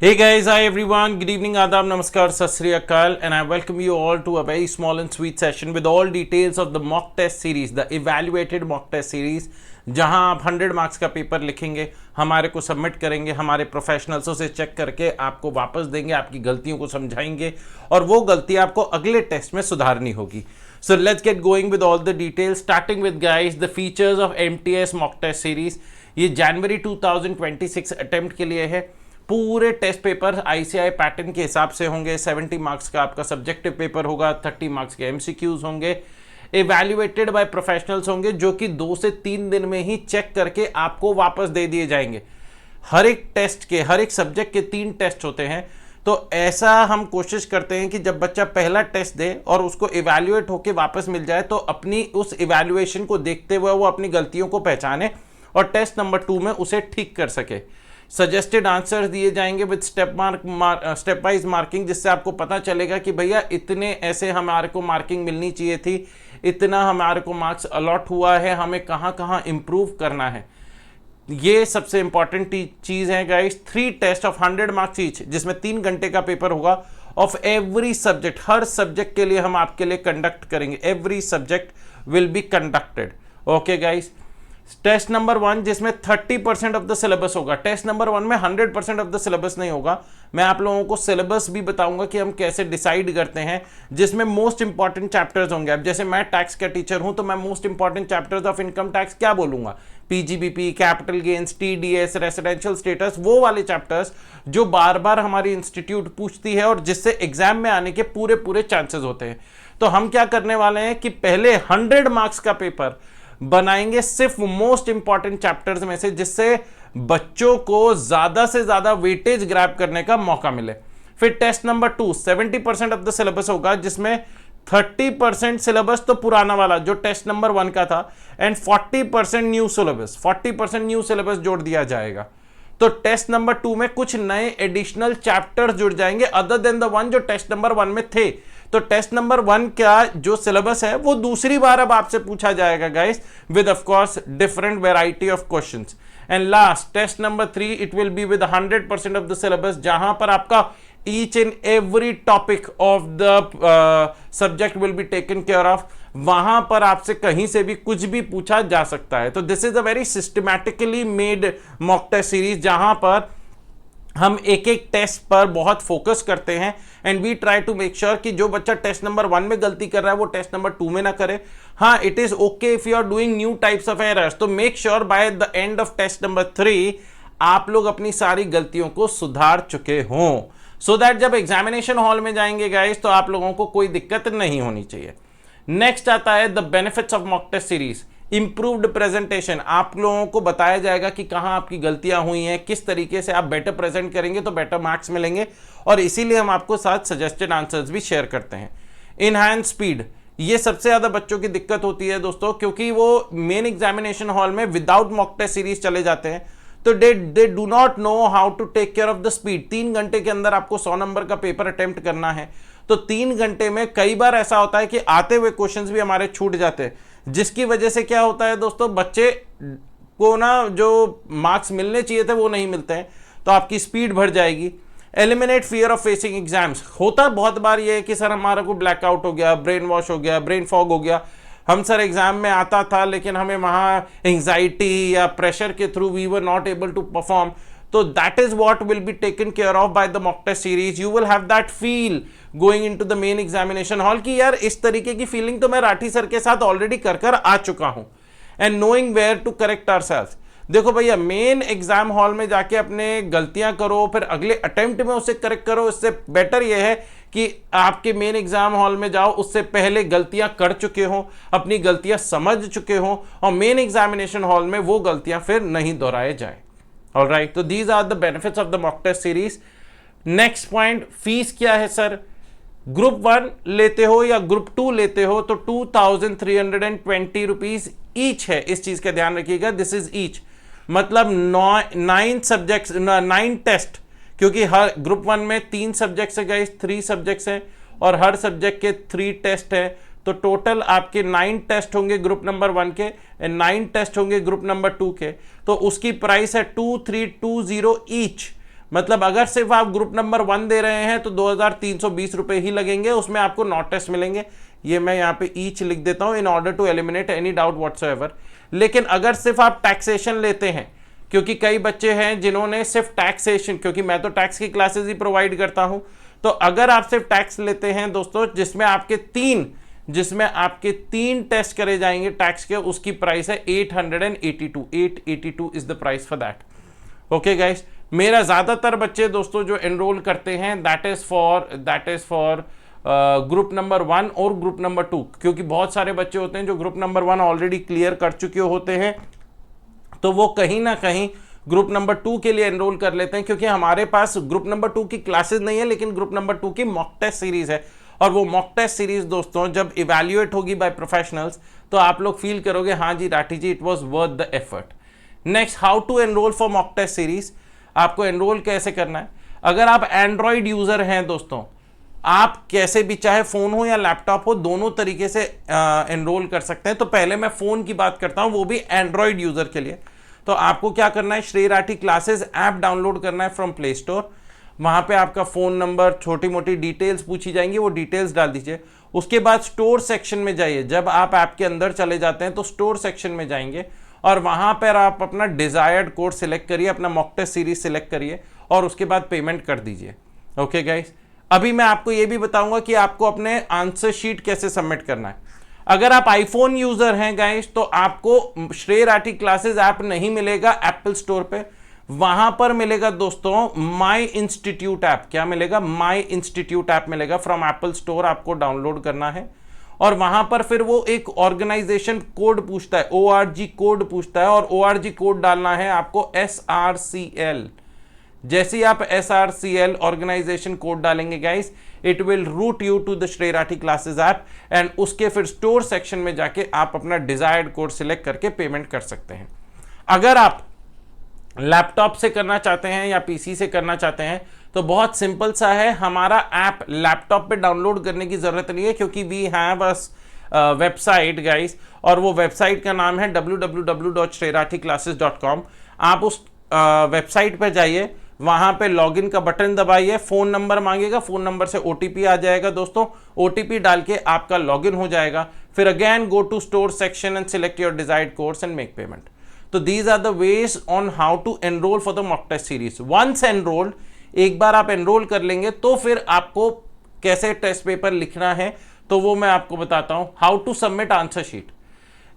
Hey guys, hi everyone, good evening, Adab, Namaskar, Sat Sri Akal, and I welcome you all to a very small and sweet session with all details of the mock test series, the evaluated mock test series, जहां आप 100 marks का paper लिखेंगे, हमारे को submit करेंगे, हमारे प्रोफेशनल्सों से check करके आपको वापस देंगे, आपकी गलतियों को समझाएंगे और वो गलती आपको अगले टेस्ट में सुधारनी होगी. So let's get going with all the details, starting with guys the features of MTS mock test series. ये जनवरी 2026 अटेम्प्ट के लिए है. पूरे टेस्ट पेपर आईसीआई पैटर्न के हिसाब से होंगे. 70 मार्क्स का आपका सब्जेक्टिव पेपर होगा, 30 मार्क्स के एमसीक्यूज होंगे, इवैल्यूएटेड बाय प्रोफेशनल्स होंगे जो कि 2 से 3 दिन में ही चेक करके आपको वापस दे दिए जाएंगे. हर एक टेस्ट के, हर एक सब्जेक्ट के 3 टेस्ट होते हैं. तो ऐसा हम कोशिश करते हैं कि जब बच्चा पहला टेस्ट दे और उसको इवैल्यूएट होके वापस मिल जाए तो अपनी उस इवैल्यूएशन को देखते हुए वो अपनी गलतियों को पहचाने और टेस्ट नंबर 2 में उसे ठीक कर सके. सजेस्टेड आंसर्स दिए जाएंगे विद स्टेप वाइज मार्किंग, जिससे आपको पता चलेगा कि भैया इतने ऐसे हमारे को मार्किंग मिलनी चाहिए थी, इतना हमारे को मार्क्स अलॉट हुआ है, हमें कहाँ कहाँ इंप्रूव करना है. ये सबसे इंपॉर्टेंट चीज है guys. 3 test of 100 marks each, जिसमें 3 घंटे का पेपर होगा ऑफ एवरी सब्जेक्ट. हर सब्जेक्ट के लिए हम आपके लिए कंडक्ट करेंगे. Every subject will be conducted. Okay guys. Test number 1 जिसमें 30% ऑफ द सिलेबस होगा. टेस्ट नंबर 1 में 100% ऑफ द सिलेबस नहीं होगा. मैं आप लोगों को सिलेबस भी बताऊंगा कि हम कैसे डिसाइड करते हैं, जिसमें मोस्ट इंपॉर्टेंट चैप्टर्स होंगे. अब जैसे मैं टैक्स का टीचर हूं तो मैं most important chapters of income tax क्या बोलूंगा? PGBP, capital gains, TDS, residential status, वो वाले चैप्टर्स जो बार बार हमारी इंस्टीट्यूट पूछती है और जिससे एग्जाम में आने के पूरे पूरे चांसेस होते हैं. तो हम क्या करने वाले हैं कि पहले 100 मार्क्स का पेपर बनाएंगे सिर्फ मोस्ट इंपॉर्टेंट चैप्टर्स में से, जिससे बच्चों को ज्यादा से ज्यादा वेटेज ग्रैब करने का मौका मिले. फिर test number 2 70% of the syllabus होगा, जिसमें 30% सिलेबस तो पुराना वाला जो टेस्ट नंबर 1 का था and 40% new syllabus, 40% new syllabus जोड़ दिया जाएगा. तो टेस्ट नंबर 2 में कुछ नए एडिशनल चैप्टर्स जुड़ जाएंगे अदर देन द वन जो टेस्ट नंबर 1 में थे. तो टेस्ट नंबर 1 का जो सिलेबस है वो दूसरी बार अब आपसे पूछा जाएगा guys, with of course different variety of questions. And last test number 3 it will be with 100% of the syllabus, जहां पर आपका each and every topic of the subject will be taken care of. वहां पर आपसे कहीं से भी कुछ भी पूछा जा सकता है. तो this is a very systematically made mock test series, जहां पर हम एक एक टेस्ट पर बहुत फोकस करते हैं and we try to make sure कि जो बच्चा टेस्ट नंबर 1 में गलती कर रहा है वो टेस्ट नंबर 2 में ना करे. हाँ, it is okay if you are doing new types of errors, तो make sure by the end of test number 3 आप लोग अपनी सारी गलतियों को सुधार चुके हों, सो दैट जब एग्जामिनेशन हॉल में जाएंगे गाइस तो आप लोगों को कोई दिक्कत नहीं होनी चाहिए. नेक्स्ट आता है the benefits of mock test series. Improved presentation. आप लोगों को बताया जाएगा कि कहां आपकी गलतियां हुई हैं, किस तरीके से आप बेटर प्रेजेंट करेंगे तो बेटर मार्क्स मिलेंगे, और इसीलिए हम आपको साथ सजेस्टेड आंसर्स भी शेयर करते हैं. Enhance speed. ये सबसे ज्यादा बच्चों की दिक्कत होती है दोस्तों, क्योंकि वो मेन एग्जामिनेशन हॉल में विदाउट मॉक टेस्ट सीरीज चले जाते हैं तो they do not know how to take care of the speed. 3 घंटे के अंदर आपको 100 नंबर का पेपर अटेम्प्ट करना है, तो 3 घंटे में कई बार ऐसा होता है कि आते हुए क्वेश्चंस भी हमारे छूट जाते हैं, जिसकी वजह से क्या होता है दोस्तों, बच्चे को ना जो मार्क्स मिलने चाहिए थे वो नहीं मिलते हैं. तो आपकी स्पीड बढ़ जाएगी. Eliminate fear of facing exams. होता बहुत बार ये है कि सर हमारा को ब्लैकआउट हो गया, ब्रेन वॉश हो गया, ब्रेन फॉग हो गया, हम सर एग्जाम में आता था लेकिन हमें वहां एंजाइटी या प्रेशर के through we were not able to perform. तो that is what will be taken care of by the mock test series. You will have that feel going into the main examination hall कि यार इस तरीके की feeling तो मैं Rathi sir के साथ ऑलरेडी कर आ चुका हूं. And knowing where to correct ourselves. देखो भैया, मेन एग्जाम हॉल में जाके अपने गलतियां करो, फिर अगले अटेम्प्ट में उसे करेक्ट करो. इससे बेटर यह है कि आपके मेन एग्जाम हॉल में जाओ, उससे पहले गलतियां कर चुके हो, अपनी गलतियां समझ चुके हो, और मेन एग्जामिनेशन हॉल में वो गलतियां फिर नहीं दोहराए जाए. ऑलराइट, तो these are the benefits of the mock test series. Next point, fees क्या है सर? ग्रुप 1 लेते हो या ग्रुप 2 लेते हो तो 2320 रुपीज ईच है. इस चीज का ध्यान रखिएगा, दिस इज ईच, मतलब 9 सब्जेक्ट्स, 9 टेस्ट, क्योंकि हर ग्रुप 1 में 3 सब्जेक्ट्स है गाइस, 3 सब्जेक्ट्स हैं और हर सब्जेक्ट के 3 टेस्ट है. तो टोटल आपके 9 टेस्ट होंगे ग्रुप नंबर 1 के एंड 9 टेस्ट होंगे ग्रुप नंबर 2 के. तो उसकी प्राइस है 2320 ईच, मतलब अगर सिर्फ आप ग्रुप नंबर 1 दे रहे हैं तो 2320 रुपए ही लगेंगे, उसमें आपको नॉट टेस्ट मिलेंगे। ये मैं यहाँ पे ईच लिख देता हूं in order to eliminate any doubt whatsoever. लेकिन अगर सिर्फ आप टैक्सेशन लेते हैं, क्योंकि कई बच्चे हैं जिन्होंने सिर्फ टैक्सेशन, क्योंकि मैं तो टैक्स की क्लासेस ही प्रोवाइड करता हूं, तो अगर आप सिर्फ टैक्स लेते हैं दोस्तों, जिसमें आपके तीन टेस्ट करे जाएंगे टैक्स के, उसकी प्राइस है 882 is the price for that. Okay guys, मेरा ज्यादातर बच्चे दोस्तों जो एनरोल करते हैं that is for group number 1 और ग्रुप नंबर 2, क्योंकि बहुत सारे बच्चे होते हैं जो ग्रुप नंबर 1 ऑलरेडी क्लियर कर चुके होते हैं, तो वो कहीं ना कहीं ग्रुप नंबर 2 के लिए एनरोल कर लेते हैं, क्योंकि हमारे पास ग्रुप नंबर 2 की क्लासेस नहीं है, लेकिन ग्रुप नंबर 2 की मॉक टेस्ट सीरीज है। और वो मॉक टेस्ट सीरीज दोस्तों जब इवैल्यूएट होगी बाय प्रोफेशनल्स, तो आप लोग फील करोगे हाँ जी Rathi ji, it was worth the effort. Next, how to enroll for mock test series. आपको एनरोल कैसे करना है? अगर आप एंड्रॉइड यूजर हैं दोस्तों, आप कैसे भी, चाहे फोन हो या लैपटॉप हो, दोनों तरीके से एनरोल कर सकते हैं। तो पहले मैं फोन की बात करता हूं, वो भी एंड्रॉइड यूजर के लिए। तो आपको क्या करना है, श्रेय राठी क्लासेस ऐप डाउनलोड करना है फ्रॉम प्ले स्टोर। वहां पे आपका फोन नंबर, छोटी मोटी डिटेल्स पूछी जाएंगी, वो डिटेल्स डाल दीजिए। उसके बाद स्टोर सेक्शन में जाइए। जब आप ऐप के अंदर चले जाते हैं तो स्टोर सेक्शन में जाएंगे और वहां पर आप अपना डिजायर्ड कोड सिलेक्ट करिए, अपना मॉक टेस्ट सीरीज सिलेक्ट करिए और उसके बाद पेमेंट कर दीजिए। ओके गाइस, अभी मैं आपको यह भी बताऊंगा कि आपको अपने आंसर शीट कैसे सबमिट करना है। अगर आप आईफोन यूजर हैं गाइस, तो आपको श्रेय राठी क्लासेस ऐप नहीं मिलेगा एप्पल स्टोर पे, वहां पर मिलेगा दोस्तों माई इंस्टीट्यूट ऐप। क्या मिलेगा? माई इंस्टीट्यूट ऐप मिलेगा फ्रॉम एप्पल स्टोर, आपको डाउनलोड करना है। और वहां पर फिर वो एक ऑर्गेनाइजेशन कोड पूछता है, ORG कोड पूछता है, और ORG कोड डालना है आपको SRCL। जैसे ही आप SRCL ऑर्गेनाइजेशन कोड डालेंगे guys, it will route you to the Shrey Rathi classes app, and उसके फिर स्टोर सेक्शन में जाके आप अपना डिजायर्ड कोड सिलेक्ट करके पेमेंट कर सकते हैं। अगर आप लैपटॉप से करना चाहते हैं या पीसी से करना चाहते हैं तो बहुत सिंपल सा है, हमारा ऐप लैपटॉप पे डाउनलोड करने की जरूरत नहीं है, क्योंकि we have a website guys, और वो वेबसाइट का नाम है www.shreyrathiclasses.com। आप उस वेबसाइट पर जाइए, वहां पे लॉगिन का बटन दबाइए, फोन नंबर मांगेगा, फोन नंबर से OTP आ जाएगा दोस्तों, OTP डाल के आपका लॉगिन हो जाएगा। फिर again go to store section and select your desired course and make payment. तो these are the ways on how to enroll for the mock test series. Once enrolled, एक बार आप एनरोल कर लेंगे तो फिर आपको कैसे टेस्ट पेपर लिखना है तो वो मैं आपको बताता हूं। How to submit answer sheet.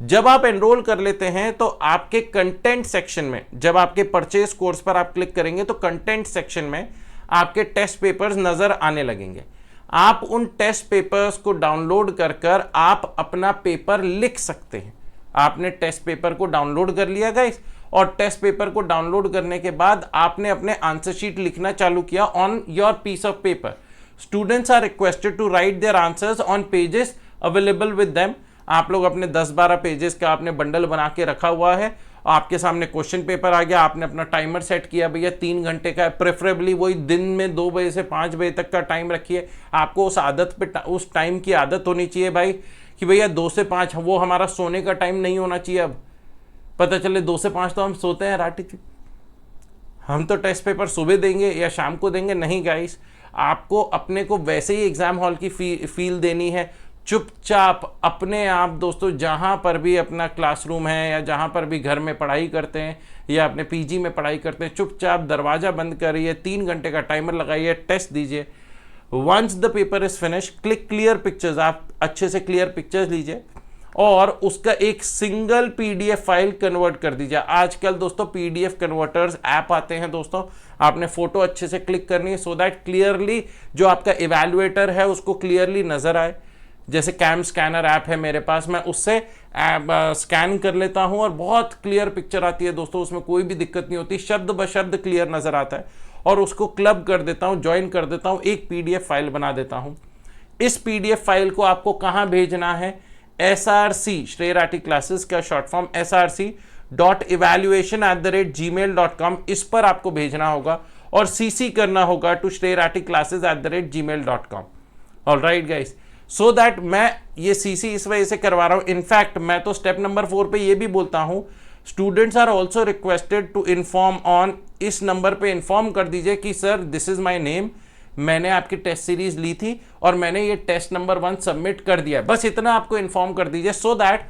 जब आप एनरोल कर लेते हैं तो आपके कंटेंट सेक्शन में, जब आपके परचेज कोर्स पर आप क्लिक करेंगे तो कंटेंट सेक्शन में आपके टेस्ट पेपर्स नजर आने लगेंगे। आप उन टेस्ट पेपर्स को डाउनलोड कर कर आप अपना पेपर लिख सकते हैं। आपने टेस्ट पेपर को डाउनलोड कर लिया गाइस, और टेस्ट पेपर को डाउनलोड करने के बाद आपने अपने आंसर शीट लिखना चालू किया on your piece of paper. Students are requested to write their answers on pages available with them. आप लोग अपने 10-12 पेजेस का आपने बंडल बना के रखा हुआ है, आपके सामने क्वेश्चन पेपर आ गया, आपने अपना टाइमर सेट किया, भैया 3 घंटे का है, प्रेफरेबली वही दिन में 2 बजे से 5 बजे तक का टाइम रखिए। आपको उस आदत पे, उस टाइम की आदत होनी चाहिए भाई कि भैया 2 से 5 वो हमारा सोने का टाइम नहीं होना चाहिए। अब पता चले 2 से 5 तो हम सोते हैं राठी जी, हम तो टेस्ट पेपर सुबह देंगे या शाम को देंगे। नहीं गाइस, आपको अपने को वैसे ही एग्जाम हॉल की फील देनी है। चुपचाप अपने आप दोस्तों, जहां पर भी अपना क्लासरूम है या जहां पर भी घर में पढ़ाई करते हैं या अपने पीजी में पढ़ाई करते हैं, चुपचाप दरवाजा बंद करिए, 3 घंटे का टाइमर लगाइए, टेस्ट दीजिए। Once the paper is finish, click clear pictures. आप अच्छे से क्लियर पिक्चर्स लीजिए और उसका एक सिंगल PDF फाइल कन्वर्ट कर दीजिए। आजकल दोस्तों PDF कन्वर्टर्स ऐप आते हैं दोस्तों, आपने फोटो अच्छे से क्लिक करनी है सो दैट क्लियरली जो आपका इवैल्यूएटर है उसको क्लियरली नजर आए। जैसे कैम स्कैनर ऐप है मेरे पास, मैं उससे स्कैन कर लेता हूं और बहुत क्लियर पिक्चर आती है दोस्तों, उसमें कोई भी दिक्कत नहीं होती, शब्द ब शब्द क्लियर नजर आता है। और उसको क्लब कर देता हूं, ज्वाइन कर देता हूं, एक PDF फाइल बना देता हूं। इस PDF फाइल को आपको कहां भेजना है? SRC, श्रेय राठी क्लासेस का शॉर्ट फॉर्म src.evaluation@gmail.com, इस पर आपको भेजना होगा और CC करना होगा to shreyrathiclasses@gmail.com। Alright guys, so that मैं ये CC इस वजह से करवा रहा हूं। इनफैक्ट मैं तो स्टेप नंबर 4 पे ये भी बोलता हूं students are also requested to inform on, इस नंबर पे इन्फॉर्म कर दीजिए कि sir this is my name, मैंने आपकी टेस्ट सीरीज ली थी और मैंने ये टेस्ट नंबर 1 सबमिट कर दिया। बस इतना आपको इन्फॉर्म कर दीजिए, सो दैट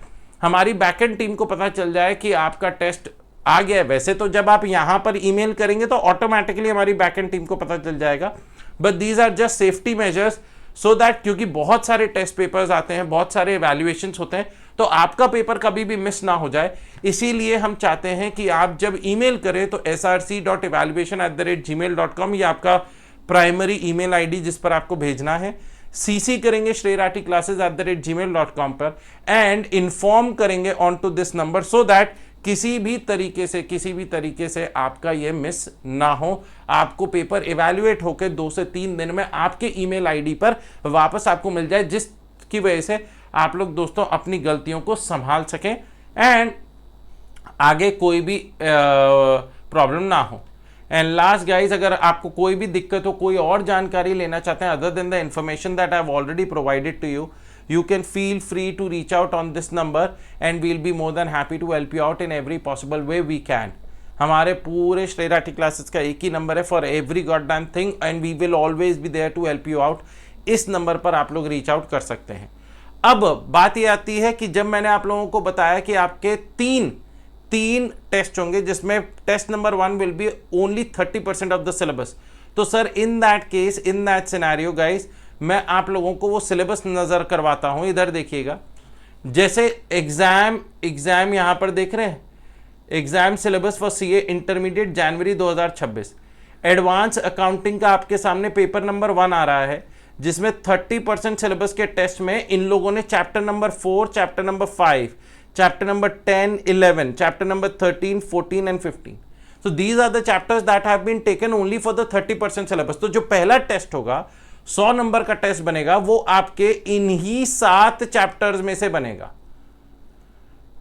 हमारी बैकएंड टीम को पता चल जाए कि आपका टेस्ट आ गया है। वैसे तो जब आप यहां पर ईमेल करेंगे तो ऑटोमेटिकली हमारी बैकएंड टीम को पता चल जाएगा, but these are just safety measures so that, क्योंकि बहुत सारे टेस्ट पेपर्स आते हैं, बहुत सारे इवैल्यूएशंस होते हैं, तो आपका पेपर कभी भी मिस ना हो जाए। इसीलिए हम चाहते हैं कि आप जब ईमेल करें तो src.evaluation@gmail.com ये आपका प्राइमरी ईमेल आईडी जिस पर आपको भेजना है, सीसी करेंगे shreyraticlasses@gmail.com पर एंड इन्फॉर्म करेंगे on to this number, so that किसी भी तरीके से आपका ये मिस ना हो। आपको पेपर इवैल्यूएट होकर 2 से 3 दिन में आपके ईमेल आईडी पर वापस आपको मिल जाए, जिसकी वजह से आप लोग दोस्तों अपनी गलतियों को संभाल सकें एंड आगे कोई भी प्रॉब्लम ना हो। एंड लास्ट गाइज, अगर आपको कोई भी दिक्कत हो, कोई और जानकारी लेना चाहते हैं other than the information that I have already provided to you, you can feel free to reach out on this number and we'll be more than happy to help you out in every possible way we can. हमारे पूरे श्रेय Rathi classes का एक ही number है for every god damn thing and we will always be there to help you out. इस number पर आप लोग रीच आउट कर सकते हैं। अब बात ये आती है कि जब मैंने आप लोगों को बताया कि आपके तीन टेस्ट होंगे जिसमें test number 1 will be only 30% of the syllabus, तो sir in that case, in that scenario guys, मैं आप लोगों को वो सिलेबस नजर करवाता हूं। इधर देखिएगा, जैसे एग्जाम यहां पर देख रहे हैं, exam syllabus for CA intermediate January 2026, advance accounting का आपके सामने पेपर नंबर 1 आ रहा है, जिसमें 30% सिलेबस के टेस्ट में इन लोगों ने chapter number 4, chapter number 5, chapter number 10, 11, chapter number 13, 14 and 15। So these are the chapters that have been taken only for the 30% syllabus. तो जो पहला टेस्ट होगा 100 नंबर का टेस्ट बनेगा, वो आपके इन्हीं 7 चैप्टर्स में से बनेगा,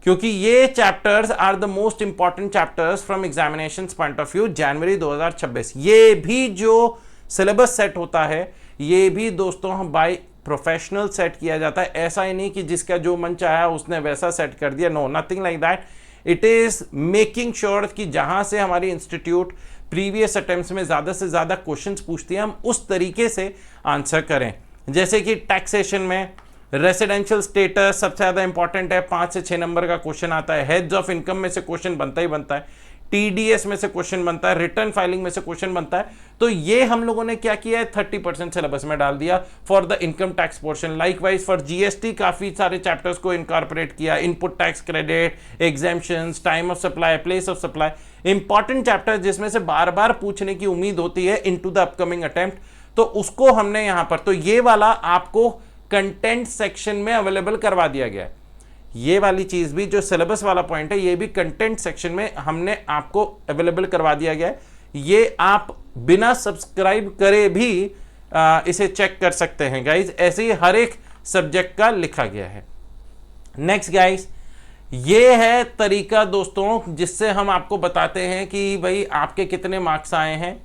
क्योंकि ये chapters are the most important chapters from examination point of view January 2026। ये भी जो सिलेबस सेट होता है, ये भी दोस्तों हम बाय प्रोफेशनल सेट किया जाता है। ऐसा ही नहीं कि जिसका जो मन चाहा उसने वैसा सेट कर दिया, no, nothing like that. It is making sure कि जहां से हमारी इंस्टीट्यूट प्रीवियस अटेम्प्ट्स में ज्यादा से ज्यादा क्वेश्चंस पूछती है, हम उस तरीके से आंसर करें। जैसे कि टैक्सेशन में रेसिडेंशियल स्टेटस सबसे ज्यादा इंपॉर्टेंट है, 5 से 6 नंबर का क्वेश्चन आता है। हेड्स ऑफ इनकम में से क्वेश्चन बनता ही बनता है, टीडीएस में से क्वेश्चन बनता है, रिटर्न फाइलिंग में से क्वेश्चन बनता है। तो ये हम लोगों ने क्या किया है, 30% सिलेबस में डाल दिया for the income tax portion. Likewise for GST काफी सारे चैप्टर्स को इनकॉर्पोरेट किया, input tax credit, exemptions, time of supply, place of supply, important chapter जिसमें से बार बार पूछने की उम्मीद होती है इनटू द अपकमिंग अटेम्प्ट, तो उसको हमने यहां पर, तो ये वाला आपको कंटेंट सेक्शन में अवेलेबल करवा दिया गया है। ये वाली चीज भी जो सिलेबस वाला पॉइंट है, ये भी कंटेंट सेक्शन में हमने आपको अवेलेबल करवा दिया गया है। ये आप बिना सब्सक्राइब करे भी इसे चेक कर सकते हैं गाइज, ऐसे ही हर एक सब्जेक्ट का लिखा गया है। नेक्स्ट गाइज, ये है तरीका दोस्तों जिससे हम आपको बताते हैं कि भाई आपके कितने मार्क्स आए हैं।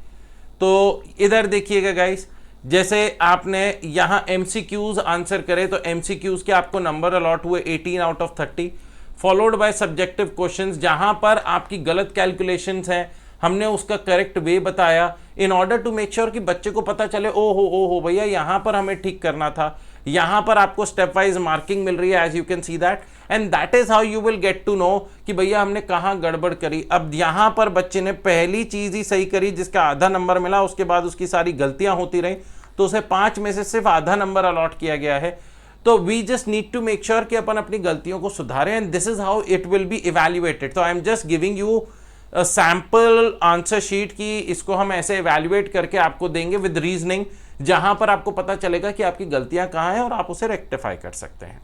तो इधर देखिएगा गाइज, जैसे आपने यहां एमसीक्यूज आंसर करे तो एमसीक्यूज के आपको नंबर अलॉट हुए 18 out of 30, followed by subjective questions, जहां पर आपकी गलत कैलकुलेशंस हैं, हमने उसका करेक्ट वे बताया in order to make sure कि बच्चे को पता चले ओ हो भैया यहां पर हमें ठीक करना था। यहां पर आपको स्टेप वाइज मार्किंग मिल रही है, as you can see that, and that is how you will get to know कि भैया हमने कहां गड़बड़ करी। अब यहां पर बच्चे ने पहली चीज ही सही करी जिसका आधा नंबर मिला, उसके बाद उसकी सारी गलतियां होती रही, तो उसे 5 में से सिर्फ आधा नंबर अलॉट किया गया है। तो we just need to make sure कि अपन अपनी गलतियों को सुधारें, and this is how it will be evaluated. तो I am just giving you sample answer sheet की इसको हम ऐसे इवैल्यूएट करके आपको देंगे विद रीजनिंग, जहां पर आपको पता चलेगा कि आपकी गलतियां कहां हैं और आप उसे रेक्टिफाई कर सकते हैं।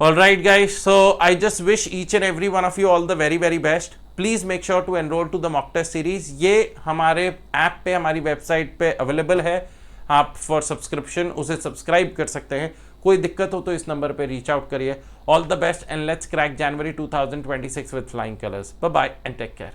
Alright guys, so I just wish each and every one of you all the very very best. Please make sure to enroll to the mock test series. ये हमारे ऐप पे, हमारी वेबसाइट पे अवेलेबल है, आप फॉर सब्सक्रिप्शन उसे subscribe कर सकते हैं। कोई दिक्कत हो तो इस नंबर पे रीच आउट करिए। All the best and let's crack January 2026 with flying colours. Bye bye and take care.